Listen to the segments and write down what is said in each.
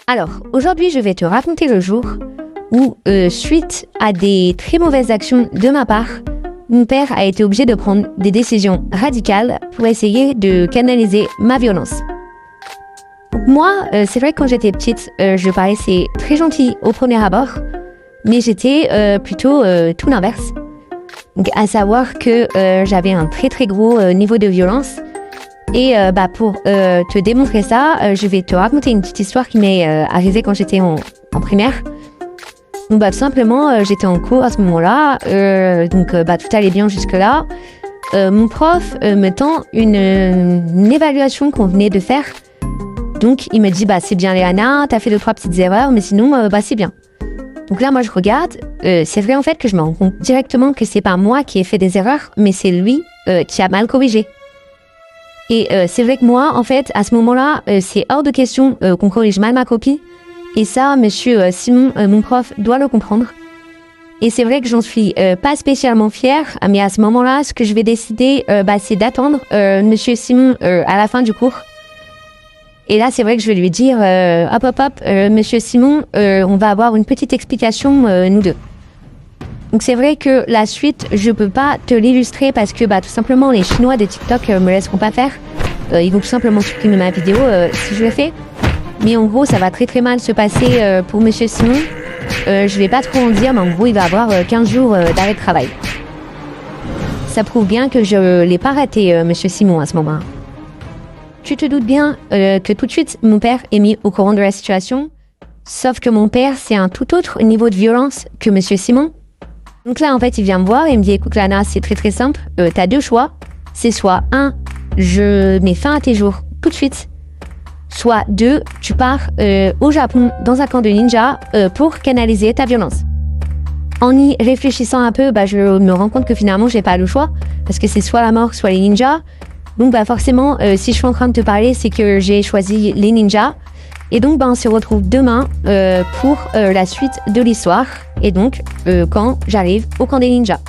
Alors, aujourd'hui, je vais te raconter le jour où, suite à des très mauvaises actions de ma part, mon père a été obligé de prendre des décisions radicales pour essayer de canaliser ma violence. Donc moi, c'est vrai que quand j'étais petite, je paraissais très gentille au premier abord, mais j'étais plutôt tout l'inverse. Donc, à savoir que j'avais un très très gros niveau de violence. Et pour te démontrer ça, je vais te raconter une petite histoire qui m'est arrivée quand j'étais en primaire. Donc tout simplement, j'étais en cours à ce moment-là, tout allait bien jusque-là. Mon prof me tend une évaluation qu'on venait de faire. Donc il me dit c'est bien Léana, t'as fait 2-3 petites erreurs, mais sinon c'est bien. Donc là moi je regarde, c'est vrai en fait que je me rends compte directement que c'est pas moi qui ai fait des erreurs, mais c'est lui qui a mal corrigé. Et c'est vrai que moi, en fait, à ce moment-là, c'est hors de question qu'on corrige mal ma copie. Et ça, monsieur Simon, mon prof, doit le comprendre. Et c'est vrai que j'en suis pas spécialement fière, mais à ce moment-là, ce que je vais décider, c'est d'attendre monsieur Simon à la fin du cours. Et là, c'est vrai que je vais lui dire, monsieur Simon, on va avoir une petite explication, nous deux. Donc c'est vrai que la suite, je peux pas te l'illustrer parce que tout simplement les Chinois de TikTok me laisseront pas faire. Ils vont tout simplement supprimer ma vidéo si je le fais. Mais en gros, ça va très très mal se passer pour monsieur Simon. Je vais pas trop en dire, mais en gros, il va avoir 15 jours d'arrêt de travail. Ça prouve bien que je l'ai pas raté, monsieur Simon, à ce moment-là. Tu te doutes bien que tout de suite, mon père est mis au courant de la situation. Sauf que mon père, c'est un tout autre niveau de violence que monsieur Simon. Donc là, en fait, il vient me voir et il me dit « Écoute, Lana, c'est très très simple. T'as 2 choix. C'est soit 1, je mets fin à tes jours tout de suite. Soit 2, tu pars au Japon dans un camp de ninja pour canaliser ta violence. » En y réfléchissant un peu, je me rends compte que finalement, j'ai pas le choix. Parce que c'est soit la mort, soit les ninjas. Donc forcément, si je suis en train de te parler, c'est que j'ai choisi les ninjas. Et donc, on se retrouve demain pour la suite de l'histoire. Et donc, quand j'arrive au camp des ninjas.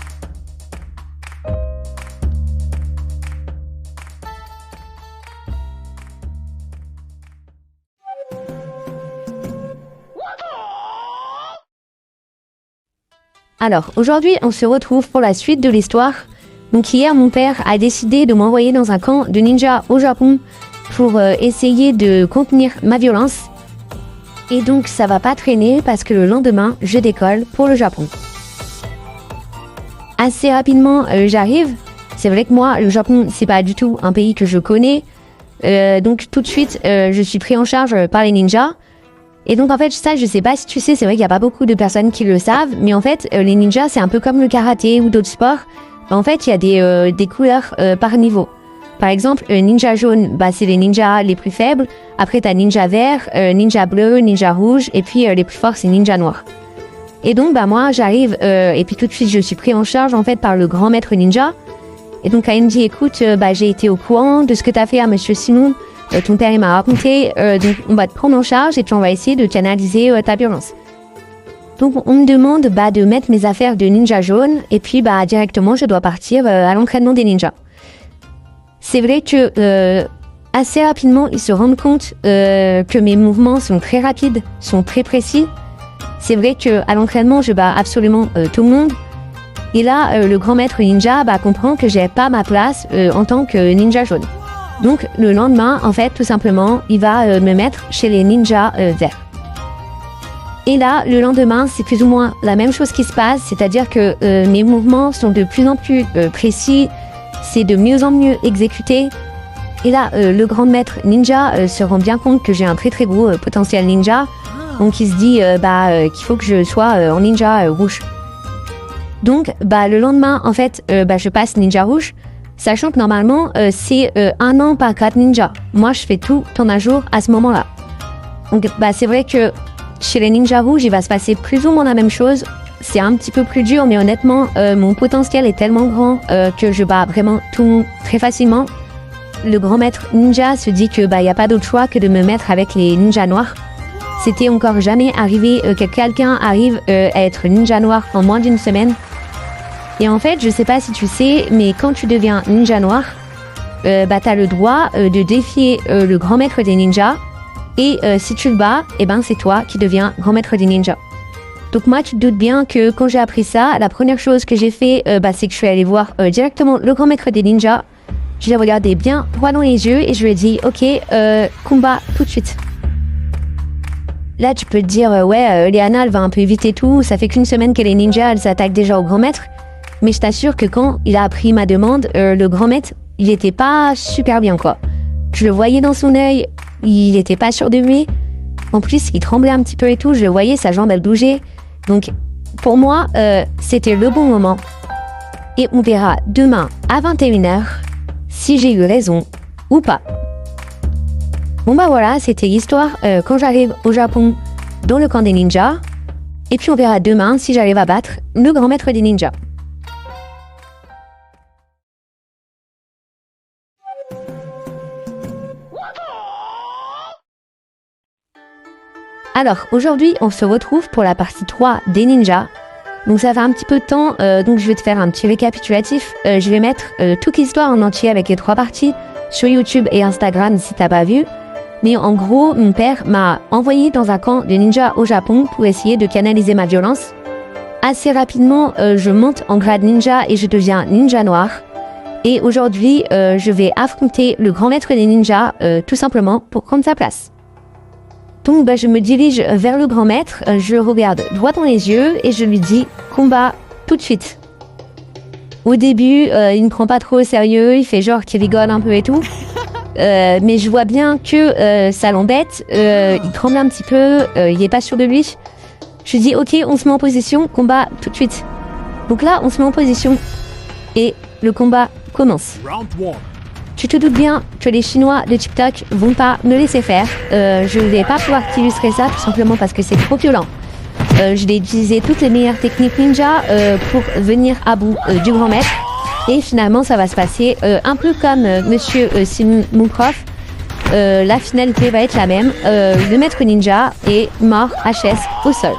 Alors, aujourd'hui, on se retrouve pour la suite de l'histoire. Donc, hier, mon père a décidé de m'envoyer dans un camp de ninjas au Japon pour essayer de contenir ma violence. Et donc, ça va pas traîner parce que le lendemain, je décolle pour le Japon. Assez rapidement, j'arrive. C'est vrai que moi, le Japon, c'est pas du tout un pays que je connais. Donc, tout de suite, je suis pris en charge par les ninjas. Et donc, en fait, ça, je sais pas si tu sais, c'est vrai qu'il y a pas beaucoup de personnes qui le savent. Mais en fait, les ninjas, c'est un peu comme le karaté ou d'autres sports. En fait, il y a des couleurs par niveau. Par exemple, ninja jaune, c'est les ninjas les plus faibles. Après, t'as ninja vert, ninja bleu, ninja rouge. Et puis, les plus forts, c'est ninja noir. Et donc, moi, j'arrive et puis tout de suite, je suis pris en charge, en fait, par le grand maître ninja. Et donc, elle me dit, écoute, j'ai été au courant de ce que t'as fait à monsieur Simon. Ton père, il m'a raconté. Donc, on va te prendre en charge et puis on va essayer de canaliser ta violence. Donc, on me demande de mettre mes affaires de ninja jaune. Et puis, directement, je dois partir à l'entraînement des ninjas. C'est vrai que assez rapidement, ils se rendent compte que mes mouvements sont très rapides, sont très précis. C'est vrai qu'à l'entraînement, je bats absolument tout le monde. Et là, le grand maître ninja comprend que j'ai pas ma place en tant que ninja jaune. Donc, le lendemain, en fait, tout simplement, il va me mettre chez les ninjas verts. Et là, le lendemain, c'est plus ou moins la même chose qui se passe, c'est-à-dire que mes mouvements sont de plus en plus précis. C'est de mieux en mieux exécuté. Et là, le grand maître ninja se rend bien compte que j'ai un très très gros potentiel ninja. Donc il se dit qu'il faut que je sois en ninja rouge. Donc le lendemain, en fait, je passe ninja rouge. Sachant que normalement, c'est 1 an par grade ninja. Moi, je fais tout en un jour à ce moment-là. Donc c'est vrai que chez les ninjas rouges, il va se passer plus ou moins la même chose. C'est un petit peu plus dur, mais honnêtement, mon potentiel est tellement grand que je bats vraiment tout le monde très facilement. Le grand maître ninja se dit que y a pas d'autre choix que de me mettre avec les ninjas noirs. C'était encore jamais arrivé que quelqu'un arrive à être ninja noir en moins d'1 semaine. Et en fait, je sais pas si tu sais, mais quand tu deviens ninja noir, t'as le droit de défier le grand maître des ninjas Et si tu le bats, eh ben c'est toi qui deviens grand maître des ninjas. Donc moi, tu te doutes bien que quand j'ai appris ça, la première chose que j'ai fait, c'est que je suis allée voir directement le grand maître des ninjas. Je l'ai regardé bien droit dans les yeux et je lui ai dit « Ok, combat tout de suite ». Là, tu peux te dire « Ouais, Léana, elle va un peu éviter tout. Ça fait qu'une semaine qu'elle est ninja, elle s'attaque déjà au grand maître. » Mais je t'assure que quand il a appris ma demande, le grand maître, il était pas super bien, quoi. Je le voyais dans son œil, il était pas sûr de lui. En plus, il tremblait un petit peu et tout. Je le voyais, sa jambe, elle bougeait. Donc, pour moi, c'était le bon moment. Et on verra demain à 21h si j'ai eu raison ou pas. Bon bah voilà, c'était l'histoire quand j'arrive au Japon dans le camp des ninjas. Et puis on verra demain si j'arrive à battre le grand maître des ninjas. Alors, aujourd'hui, on se retrouve pour la partie 3 des ninjas. Donc ça fait un petit peu de temps, donc je vais te faire un petit récapitulatif. Je vais mettre toute l'histoire en entier avec les 3 parties sur YouTube et Instagram si t'as pas vu. Mais en gros, mon père m'a envoyé dans un camp de ninjas au Japon pour essayer de canaliser ma violence. Assez rapidement, je monte en grade ninja et je deviens ninja noir. Et aujourd'hui, je vais affronter le grand maître des ninjas, tout simplement pour prendre sa place. Donc je me dirige vers le grand maître, je le regarde droit dans les yeux et je lui dis « Combat tout de suite ». Au début, il ne prend pas trop au sérieux, il fait genre qu'il rigole un peu et tout. Mais je vois bien que ça l'embête, il tremble un petit peu, il n'est pas sûr de lui. Je lui dis ok, on se met en position, combat tout de suite. Donc là, on se met en position et le combat commence. Tu te doutes bien que les Chinois de TikTok vont pas me laisser faire. Je ne vais pas pouvoir t'illustrer ça tout simplement parce que c'est trop violent. Je vais utiliser toutes les meilleures techniques ninja pour venir à bout du grand maître. Et finalement, ça va se passer un peu comme Monsieur Simon Moukroff. La finalité va être la même. Le maître ninja est mort HS au sol.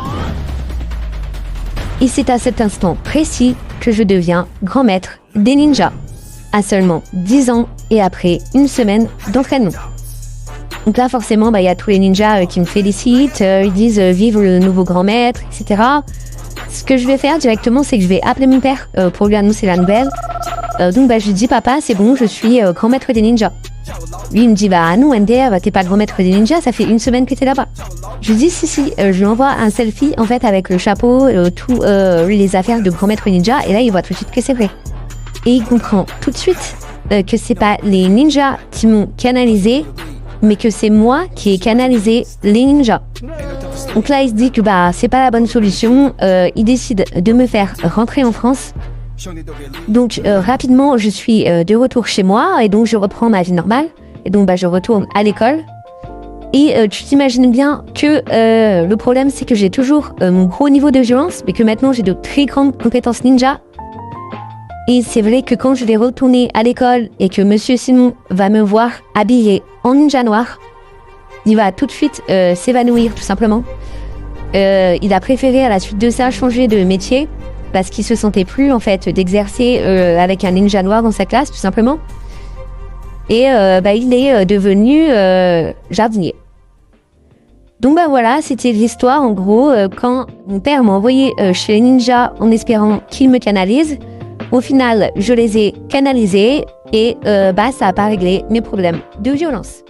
Et c'est à cet instant précis que je deviens grand maître des ninjas. À seulement 10 ans et après une semaine d'entraînement. Donc là, forcément, y a tous les ninjas qui me félicitent. Ils disent vive le nouveau grand maître, etc. Ce que je vais faire directement, c'est que je vais appeler mon père pour lui annoncer la nouvelle. Donc je lui dis papa, c'est bon, je suis grand maître des ninjas. Lui il me dit bah non MDR, t'es pas grand maître des ninjas, ça fait une semaine que t'es là-bas. Je lui dis si, je lui envoie un selfie en fait avec le chapeau, tous les affaires de grand maître ninja et là il voit tout de suite que c'est vrai. Et il comprend tout de suite que c'est pas les ninjas qui m'ont canalisé, mais que c'est moi qui ai canalisé les ninjas. Donc là il se dit que c'est pas la bonne solution, il décide de me faire rentrer en France. Donc rapidement je suis de retour chez moi et donc je reprends ma vie normale et donc je retourne à l'école et tu t'imagines bien que le problème c'est que j'ai toujours mon gros niveau de violence mais que maintenant j'ai de très grandes compétences ninja et c'est vrai que quand je vais retourner à l'école et que Monsieur Simon va me voir habillée en ninja noir, il va tout de suite s'évanouir tout simplement. Il a préféré à la suite de ça changer de métier parce qu'il se sentait plus en fait d'exercer avec un ninja noir dans sa classe tout simplement. Et il est devenu jardinier. Donc voilà, c'était l'histoire en gros quand mon père m'a envoyé chez les ninjas en espérant qu'ils me canalisent. Au final, je les ai canalisés et ça n'a pas réglé mes problèmes de violence.